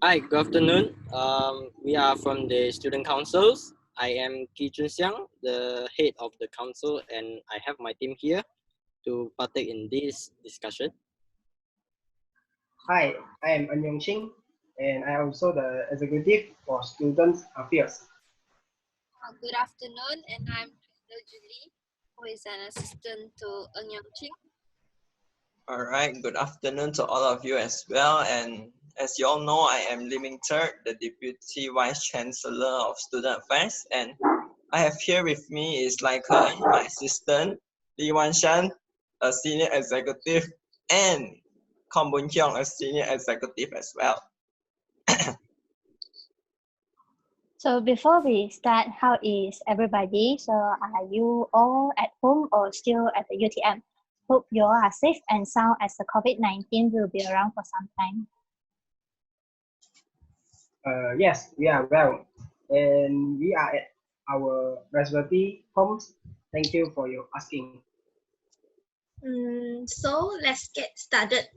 Hi, good afternoon. We are from the student councils. I am Siang, the head of the council, and I have my team here to partake in this discussion. Hi, I am Yong, and I am also the executive for Student Affairs. Good afternoon, and I'm Cristal Julie, who is an assistant to Yong. All right, good afternoon to all of you as well. And as you all know, I am Terk, the Deputy Vice-Chancellor of Student Affairs. And I have here with me is my assistant, Shan, a senior executive, and Boon, a senior executive as well. So before we start, how is everybody? So are you all at home or still at the UTM? Hope you all are safe and sound as the COVID-19 will be around for some time. Yes, we are well, and we are at our respective homes. Thank you for your asking. So let's get started.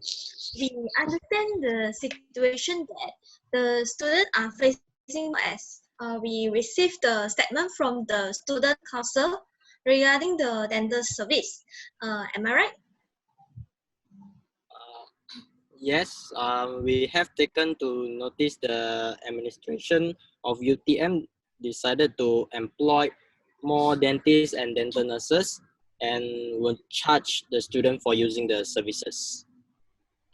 We understand the situation that the students are facing as we received the statement from the student council regarding the dental service. Am I right? Yes, we have taken to notice the administration of UTM decided to employ more dentists and dental nurses and will charge the student for using the services.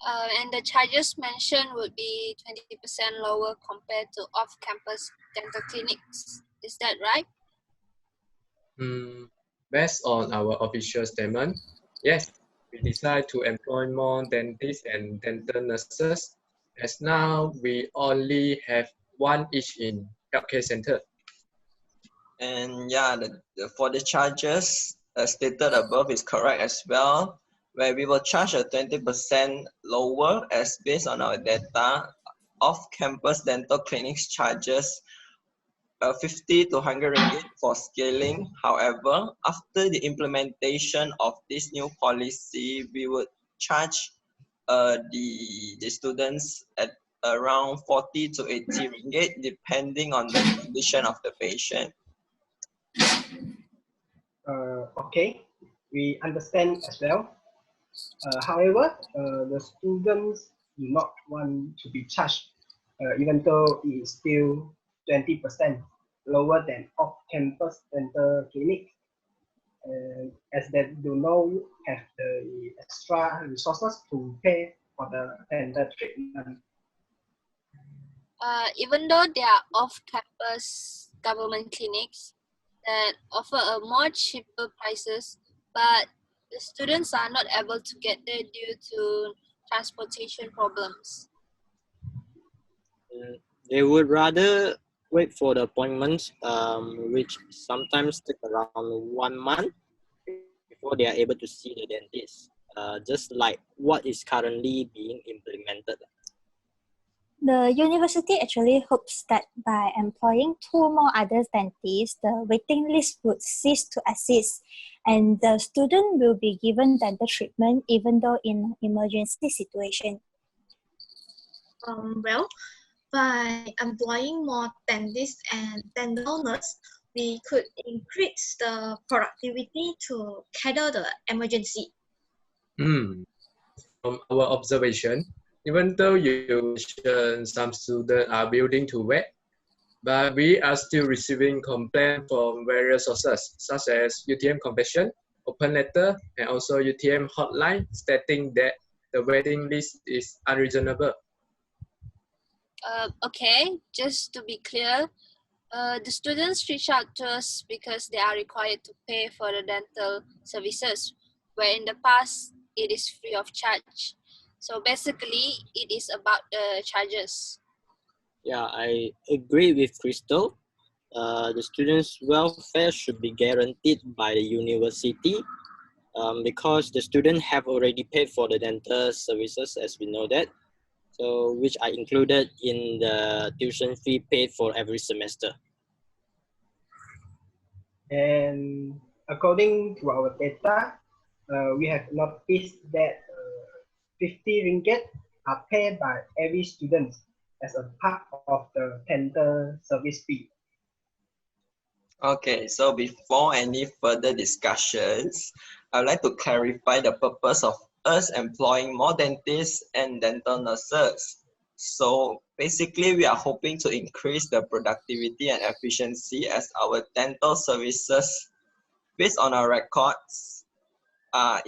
And the charges mentioned would be 20% lower compared to off-campus dental clinics. Is that right? Based on our official statement, yes, we decide to employ more dentists and dental nurses, as now we only have one each in healthcare center. And yeah, for the charges stated above is correct as well, where we will charge a 20% lower as based on our data. Off-campus dental clinics charges 50 to 100 ringgit for scaling. However, after the implementation of this new policy, we would charge the students at around 40 to 80 ringgit depending on the condition of the patient. Okay, we understand as well. However, the students do not want to be charged, even though it is still 20% lower than off-campus dental clinic, as they do not have the extra resources to pay for the dental treatment. Even though there are off-campus government clinics that offer a more cheaper prices, but the students are not able to get there due to transportation problems. They would rather wait for the appointments, which sometimes take around 1 month before they are able to see the dentist, just like what is currently being implemented. The university actually hopes that by employing 2 more other dentists, the waiting list would cease to exist and the student will be given dental treatment even though in an emergency situation. Well, by employing more dentists and dental nurses, we could increase the productivity to cater the emergency. From our observation, even though you mentioned some students are willing to wait, but we are still receiving complaints from various sources, such as UTM Confession, Open Letter, and also UTM Hotline, stating that the waiting list is unreasonable. Okay, just to be clear, the students reach out to us because they are required to pay for the dental services, where in the past it is free of charge. So basically, it is about the charges. Yeah, I agree with Cristal. The students' welfare should be guaranteed by the university because the students have already paid for the dental services, as we know that, so which are included in the tuition fee paid for every semester. And according to our data, we have noticed that 50 ringgit are paid by every student as a part of the dental service fee. Okay, so before any further discussions, I'd like to clarify the purpose of us employing more dentists and dental nurses. So basically, we are hoping to increase the productivity and efficiency as our dental services, based on our records, are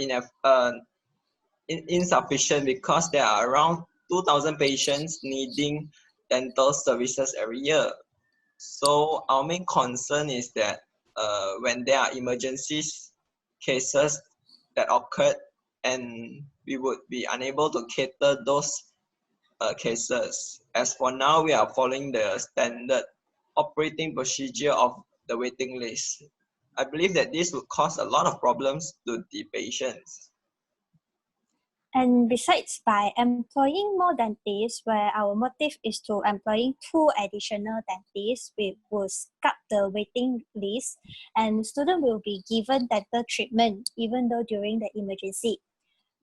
insufficient because there are around 2,000 patients needing dental services every year. So our main concern is that when there are emergencies cases that occurred and we would be unable to cater those cases. As for now, we are following the standard operating procedure of the waiting list. I believe that this would cause a lot of problems to the patients. And besides, by employing more dentists, where our motive is to employing 2 additional dentists, we will cut the waiting list, and students will be given dental treatment even though during the emergency.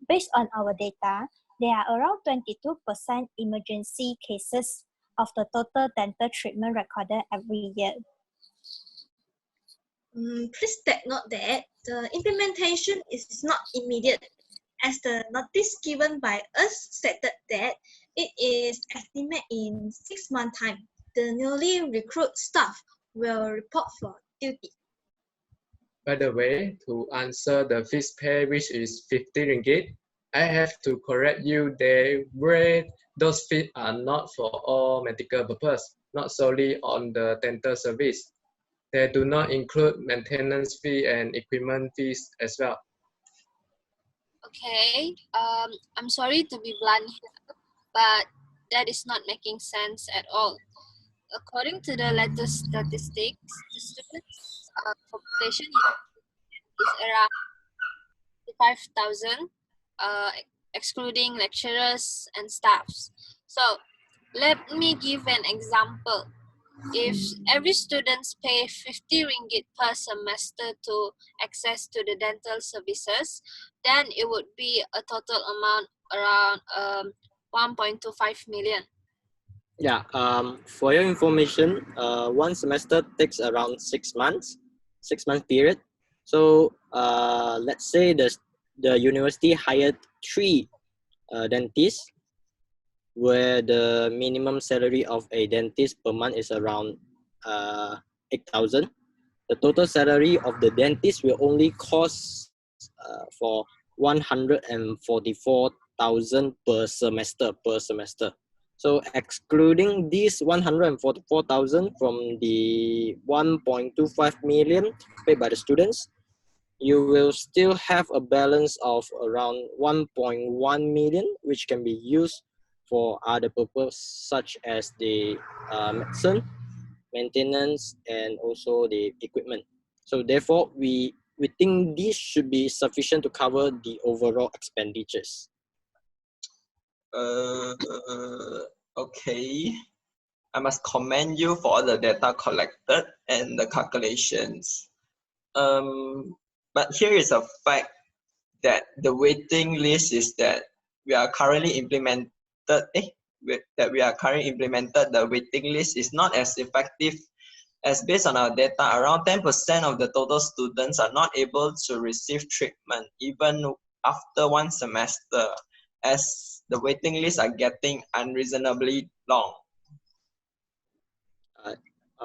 Based on our data, there are around 22% emergency cases of the total dental treatment recorded every year. Please take note that the implementation is not immediate, as the notice given by us stated that it is estimated in 6 months' time. The newly recruited staff will report for duty. By the way, to answer the fixed pay, which is 50 ringgit, I have to correct you there where those fees are not for all medical purpose, not solely on the dental service. They do not include maintenance fee and equipment fees as well. Okay, I'm sorry to be blunt here, but that is not making sense at all. According to the latest statistics, the students' population is around 5,000, excluding lecturers and staffs. So, let me give an example. If every student pay 50 ringgit per semester to access to the dental services, then it would be a total amount around 1.25 million. Yeah, for your information, one semester takes around 6 months, 6-month period. So let's say the university hired 3 dentists, where the minimum salary of a dentist per month is around 8,000. The total salary of the dentist will only cost for 144,000 per semester. So excluding this 144,000 from the 1.25 million paid by the students, you will still have a balance of around 1.1 million, which can be used for other purposes such as the medicine, maintenance, and also the equipment. So therefore, we think this should be sufficient to cover the overall expenditures. Okay. I must commend you for all the data collected and the calculations. But here is a fact that the waiting list is that we are currently implemented. The waiting list is not as effective, as based on our data, around 10% of the total students are not able to receive treatment even after 1 semester, as the waiting lists are getting unreasonably long.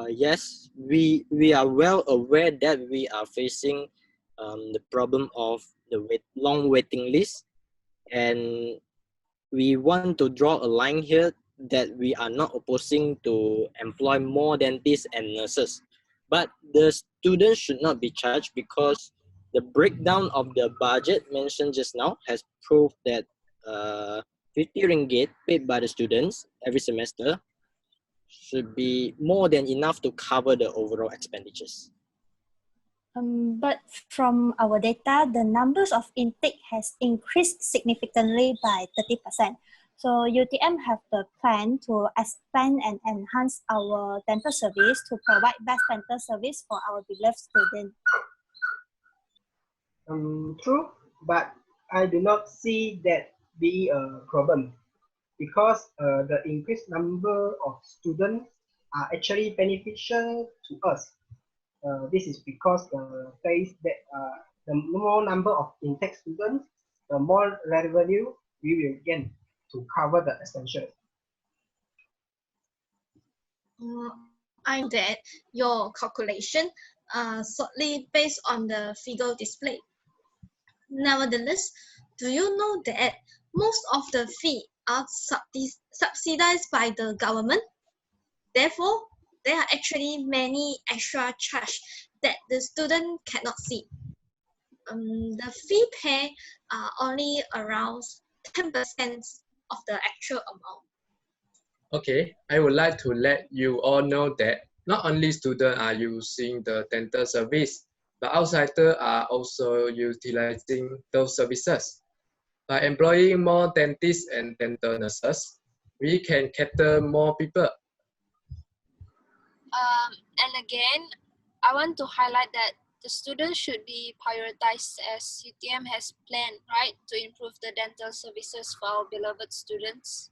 Yes, we are well aware that we are facing the problem of the long waiting list, and we want to draw a line here that we are not opposing to employ more dentists and nurses, but the students should not be charged, because the breakdown of the budget mentioned just now has proved that 50 ringgit paid by the students every semester should be more than enough to cover the overall expenditures. But from our data, the numbers of intake has increased significantly by 30%. So UTM have the plan to expand and enhance our dental service to provide best dental service for our beloved students. True, but I do not see that be a problem. because the increased number of students are actually beneficial to us. This is because the more number of intake students, the more revenue we will gain to cover the essential. I know that your calculation are solely based on the figure displayed. Nevertheless, do you know that most of the fee are subsidized by the government? Therefore, there are actually many extra charge that the student cannot see. The fee pay are only around 10% of the actual amount. Okay, I would like to let you all know that not only students are using the dental service, but outsiders are also utilizing those services. By employing more dentists and dental nurses, we can cater more people. And again, I want to highlight that the students should be prioritized as UTM has planned, right, to improve the dental services for our beloved students.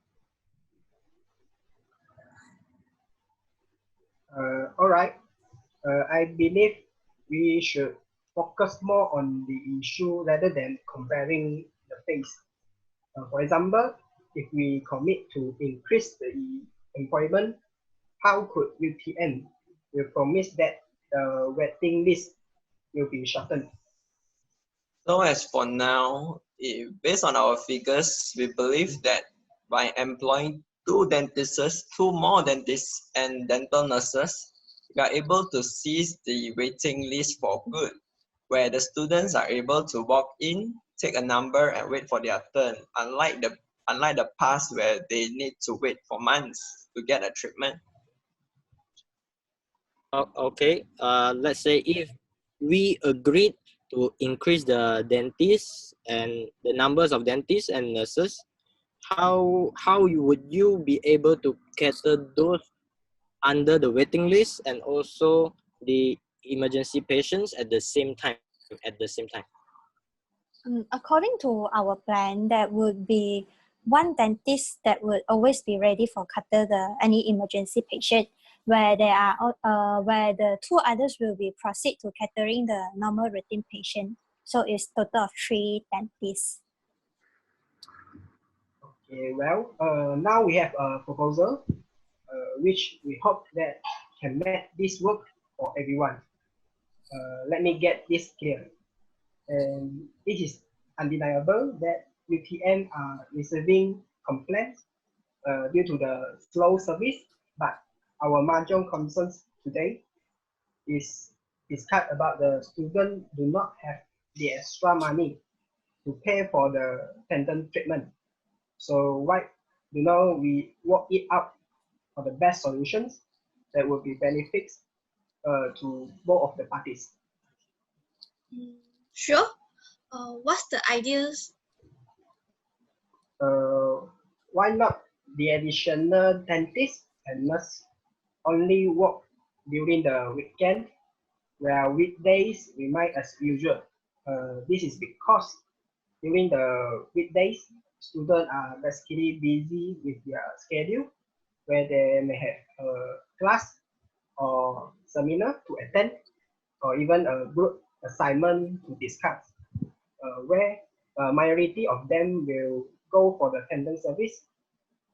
All right. I believe we should focus more on the issue rather than comparing the things. For example, if we commit to increase the employment, how could UTM will promise that the waiting list will be shortened? So as for now, based on our figures, we believe that by employing two more dentists and dental nurses, we are able to seize the waiting list for good, where the students are able to walk in, take a number and wait for their turn, unlike the past where they need to wait for months to get a treatment. Okay, let's say if we agreed to increase the dentists and the numbers of dentists and nurses, how would you be able to cater those under the waiting list and also the emergency patients at the same time? According to our plan, there would be one dentist that would always be ready for cater any emergency patient, where where the two others will be proceed to catering the normal routine patient. So it's total of 3 dentists. Okay, well, now we have a proposal, which we hope that can make this work for everyone. Let me get this clear. And it is undeniable that UTM are receiving complaints due to the slow service, but our major concerns today is discussed about the students do not have the extra money to pay for the dental treatment. So why do we work it out for the best solutions that will be benefits to both of the parties? Sure. What's the ideas? Why not the additional dentist and nurse only work during the weekend, where weekdays remain as usual? This is because during the weekdays, students are basically busy with their schedule, where they may have a class or seminar to attend, or even a group assignment to discuss, where a majority of them will go for the attendance service,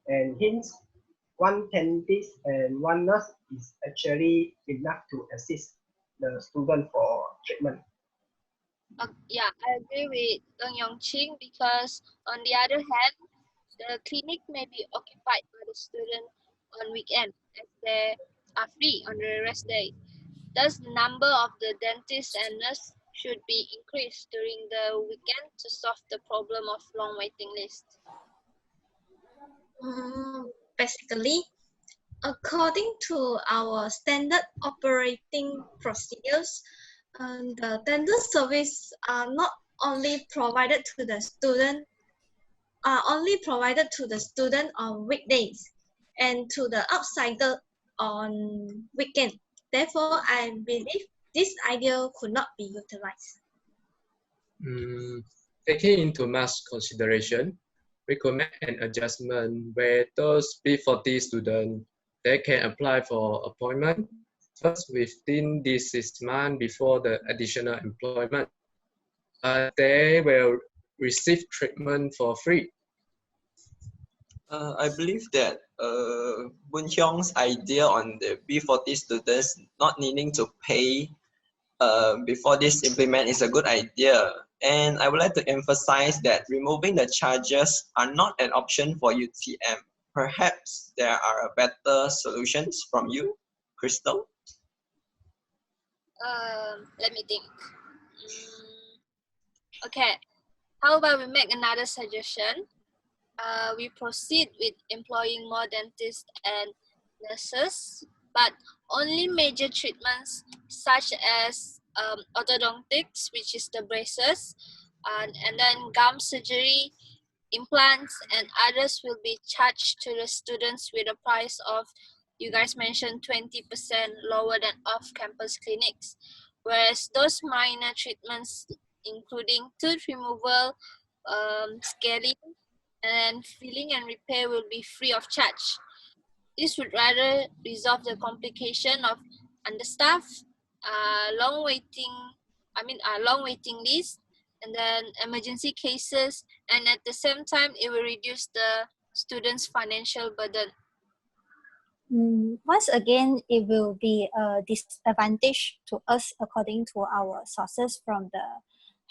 and hence one dentist and one nurse is actually enough to assist the student for treatment. Yeah, I agree with Yong because on the other hand, the clinic may be occupied by the student on weekend as they are free on the rest day. Thus, the number of the dentists and nurse should be increased during the weekend to solve the problem of long waiting lists. Basically, according to our standard operating procedures, the dental service are not only provided to the student, on weekdays and to the outsider on weekend. Therefore, I believe this idea could not be utilized. Taking into much consideration, recommend an adjustment where those B40 students they can apply for appointment first within this 6 months before the additional employment. They will receive treatment for free. I believe that Boon Hyung's idea on the B40 students not needing to pay before this implement is a good idea. And I would like to emphasize that removing the charges are not an option for UTM. Perhaps there are better solutions from you, Cristal? Let me think. Okay, how about we make another suggestion? We proceed with employing more dentists and nurses, but only major treatments such as orthodontics, which is the braces, and then gum surgery, implants, and others will be charged to the students with a price of, you guys mentioned 20% lower than off-campus clinics, whereas those minor treatments including tooth removal, scaling, and filling and repair will be free of charge. This would rather resolve the complication of understaffed, long waiting lists, and then emergency cases, and at the same time, it will reduce the students' financial burden. Once again, it will be a disadvantage to us according to our sources from the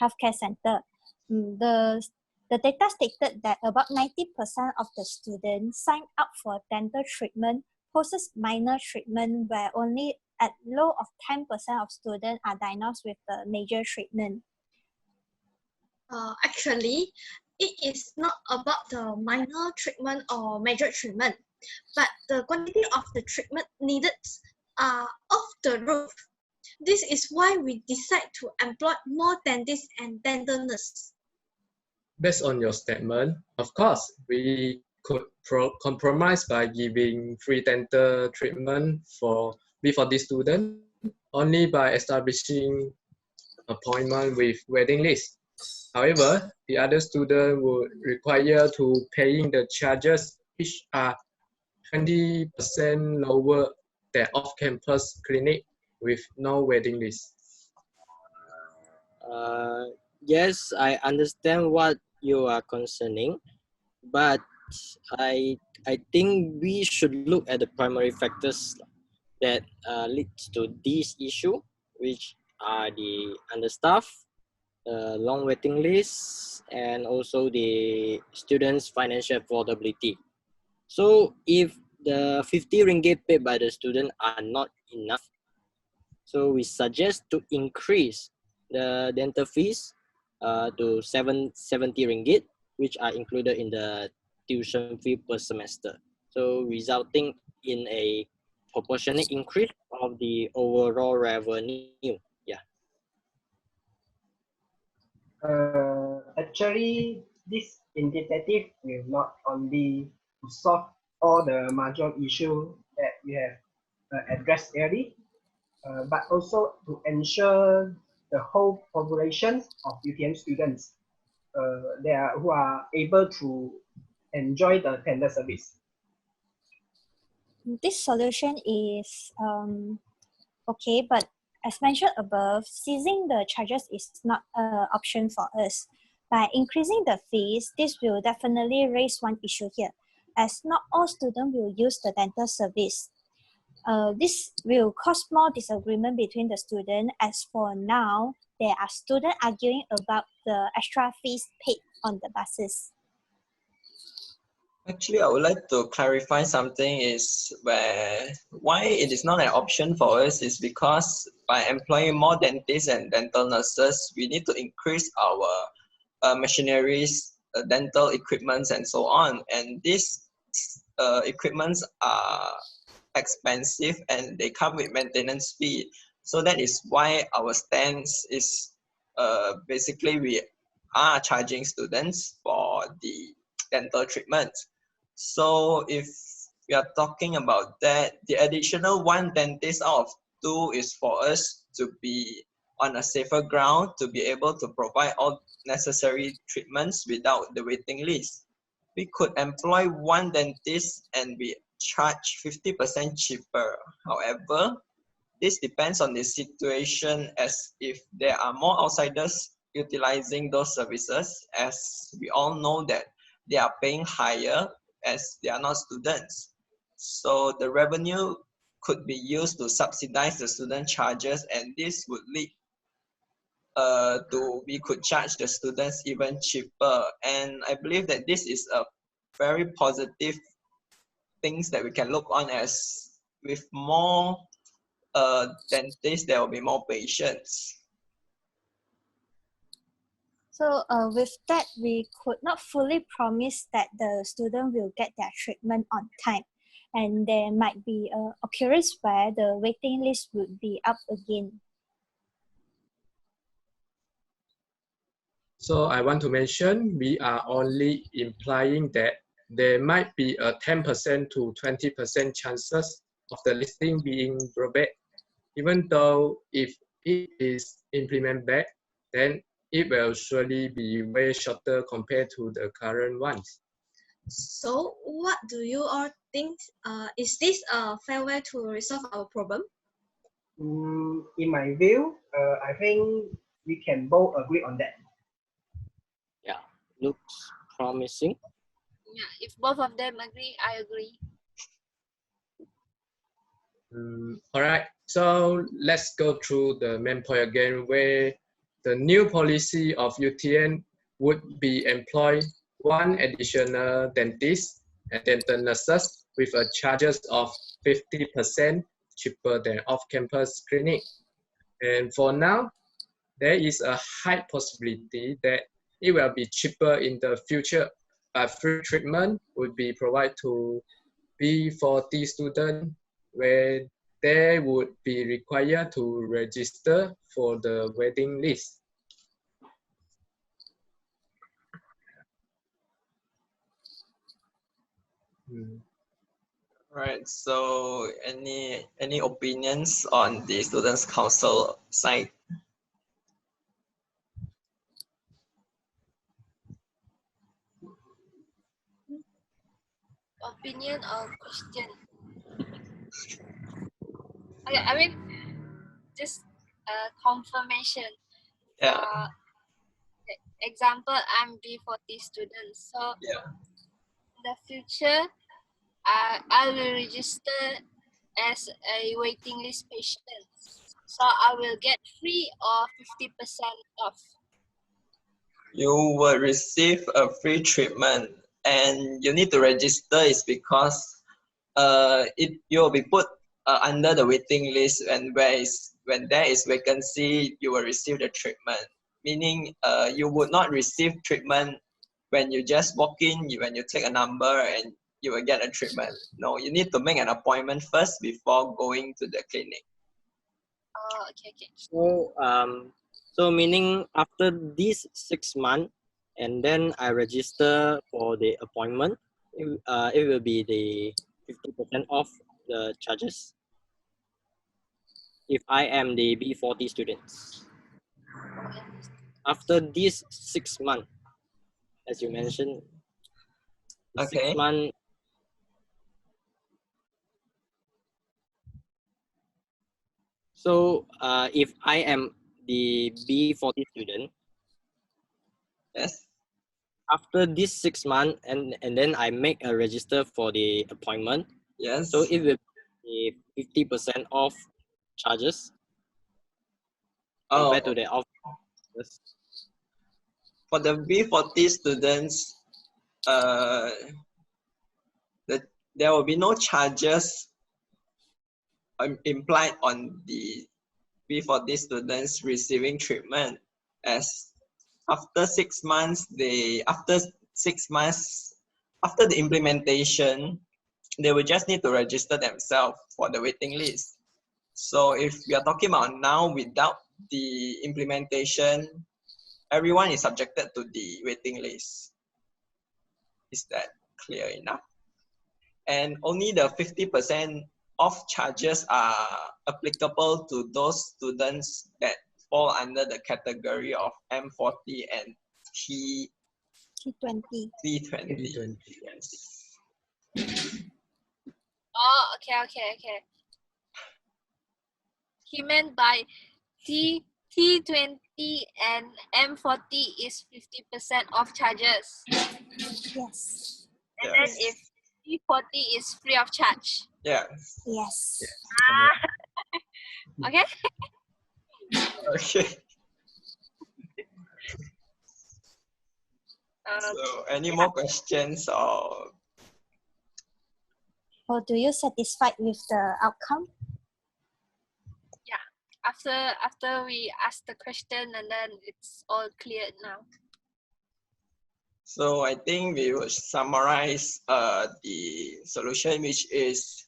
healthcare center. The data stated that about 90% of the students sign up for dental treatment post minor treatment, where only at low of 10% of students are diagnosed with the major treatment. Actually, it is not about the minor treatment or major treatment, but the quantity of the treatment needed are off the roof. This is why we decide to employ more dentists and dental nurses. Based on your statement, of course, we could compromise by giving free dental treatment for B40 students only by establishing appointment with waiting list. However, the other student would require to paying the charges which are 20% lower than off-campus clinic with no waiting list. Yes, I understand what you are concerning, but I think we should look at the primary factors that leads to this issue, which are the understaffed, long waiting lists, and also the students' financial affordability. So if the 50 ringgit paid by the student are not enough, so we suggest to increase the dental fees to 70 ringgit, which are included in the tuition fee per semester. So resulting in a proportionate increase of the overall revenue. Yeah. Actually, this initiative will not only solve all the major issues that we have addressed earlier, but also to ensure the whole population of UTM students who are able to enjoy the tender service. This solution is okay, but as mentioned above, ceasing the charges is not an option for us. By increasing the fees, this will definitely raise one issue here, as not all students will use the dental service. This will cause more disagreement between the students, as for now, there are students arguing about the extra fees paid on the buses. Actually, I would like to clarify something is why it is not an option for us is because by employing more dentists and dental nurses, we need to increase our machineries, dental equipments, and so on. And these equipments are expensive and they come with maintenance fee. So that is why our stance is basically we are charging students for the dental treatment. So if we are talking about that, the additional one dentist out of two is for us to be on a safer ground to be able to provide all necessary treatments without the waiting list. we could employ one dentist and we charge 50% cheaper. However, this depends on the situation, as if there are more outsiders utilizing those services, as we all know that they are paying higher as they are not students. So the revenue could be used to subsidize the student charges, and this would lead we could charge the students even cheaper. And I believe that this is a very positive things that we can look on, as with more dentists, there will be more patients. So with that, we could not fully promise that the student will get their treatment on time. And there might be an occurrence where the waiting list would be up again. So I want to mention, we are only implying that there might be a 10% to 20% chances of the listing being broken, even though if it is implemented back, then it will surely be way shorter compared to the current ones. So what do you all think? Is this a fair way to resolve our problem? In my view, I think we can both agree on that. Yeah, looks promising. Yeah, if both of them agree, I agree. All right, so let's go through the main point again, where the new policy of UTN would be employ one additional dentist and dental nurses with a charges of 50% cheaper than off-campus clinic. And for now, there is a high possibility that it will be cheaper in the future, but free treatment would be provided to B40 students, where they would be required to register for the waiting list. Right, so any opinions on the Students' Council side? Opinion or question? Okay, I mean, just confirmation. Yeah. Example, I'm B40 student. So Yeah. in the future, I will register as a waiting list patient. So I will get free or 50% off. You will receive a free treatment, and you need to register is because you will be put under the waiting list, and when there is vacancy, you will receive the treatment. Meaning you would not receive treatment when you just walk in, when you take a number and you will get a treatment. No, you need to make an appointment first before going to the clinic. Oh, okay. So meaning after these 6 months, and then I register for the appointment, it will be the 50% off the charges if I am the B40 students. After these 6 months, as you mentioned, Okay. 6 months. So if I am the B40 student, Yes. after this 6 months, and then I make a register for the appointment, Yes. so it will be 50% off charges compared to the off. For the B40 students, there will be no charges implied on the B40 students receiving treatment, as after 6 months, after the implementation, they will just need to register themselves for the waiting list. So if we are talking about now without the implementation, everyone is subjected to the waiting list. Is that clear enough? And only the 50% off charges are applicable to those students that fall under the category of M40 and T20. T20. Yes. Oh, okay. He meant by T20 and M40 is 50% off charges. Yes. And then if T40 is free of charge. Yes. Yes. Okay? Okay. Um, So, any more questions or? Or do you satisfied with the outcome? after we ask the question and then it's all cleared now. So I think we will summarize the solution, which is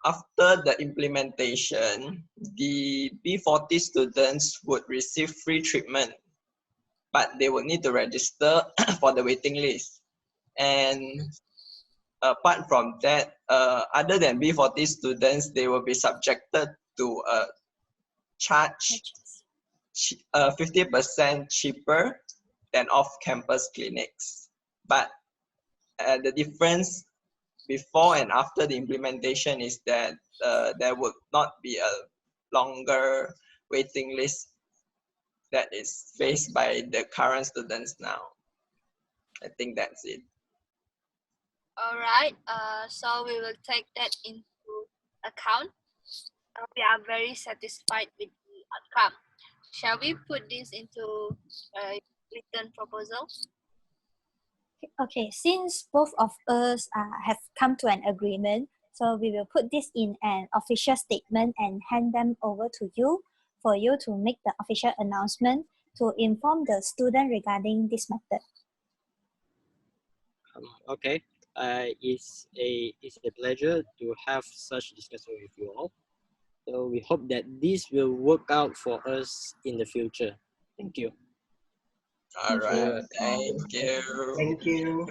after the implementation, the B40 students would receive free treatment, but they will need to register for the waiting list. And apart from that, other than B40 students, they will be subjected to a charge 50% cheaper than off-campus clinics. But the difference before and after the implementation is that there would not be a longer waiting list that is faced by the current students now. I think that's it. All right. So we will take that into account. We are very satisfied with the outcome. Shall we put this into a written proposal? Okay, since both of us have come to an agreement, so we will put this in an official statement and hand them over to you for you to make the official announcement to inform the student regarding this method. Okay. It's a pleasure to have such discussion with you all. So we hope that this will work out for us in the future. Thank you. All right. Thank you. Thank you.